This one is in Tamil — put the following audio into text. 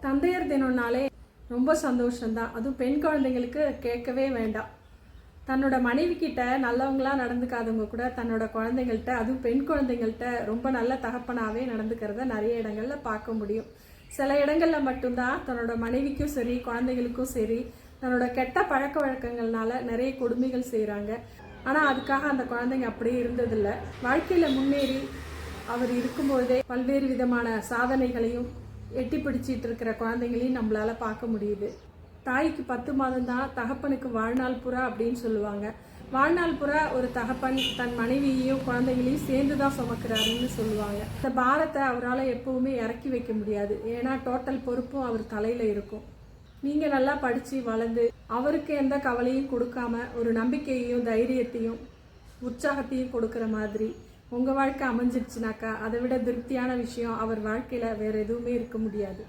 தந்தையர் தினம்னாலே ரொம்ப சந்தோஷம்தான். அதுவும் பெண் குழந்தைங்களுக்கு கேட்கவே வேண்டாம். தன்னோட மனைவி கிட்ட நல்லவங்களா நடந்துக்காதவங்க கூட தன்னோட குழந்தைங்கள்ட்ட, அதுவும் பெண் குழந்தைங்கள்ட்ட ரொம்ப நல்ல தகப்பனாவே நடந்துக்கிறத நிறைய இடங்கள்ல பார்க்க முடியும். சில இடங்கள்ல மட்டும்தான் தன்னோட மனைவிக்கும் சரி குழந்தைகளுக்கும் சரி தன்னோட கெட்ட பழக்க வழக்கங்கள்னால நிறைய கொடுமைகள் செய்கிறாங்க. ஆனால் அதுக்காக அந்த குழந்தைங்க அப்படியே இருந்ததில்லை. வாழ்க்கையில் முன்னேறி அவர் இருக்கும்போதே பல்வேறு விதமான சாதனைகளையும் எட்டி பிடிச்சிட்டு இருக்கிற குழந்தைங்களையும் நம்மளால பார்க்க முடியுது. தாய்க்கு 10 மாதம் தான், தகப்பனுக்கு வாழ்நாள் புறா அப்படின்னு சொல்லுவாங்க. வாழ்நாள் புறா ஒரு தகப்பன் தன் மனைவியையும் குழந்தைகளையும் சேர்ந்து தான் சுமக்கிறாருன்னு சொல்லுவாங்க. இந்த பாரத்தை அவரால் எப்பவுமே இறக்கி வைக்க முடியாது. ஏன்னா டோட்டல் பொறுப்பும் அவர் தலையில இருக்கும். நீங்க நல்லா படிச்சு வளர்ந்து அவருக்கு எந்த கவலையும் கொடுக்காம ஒரு நம்பிக்கையையும் தைரியத்தையும் உற்சாகத்தையும் கொடுக்குற மாதிரி உங்க வாழ்க்கை அமைஞ்சிருச்சுனாக்கா அதை விட திருப்தியான விஷயம் அவர் வாழ்க்கையில வேற எதுவுமே இருக்க முடியாது.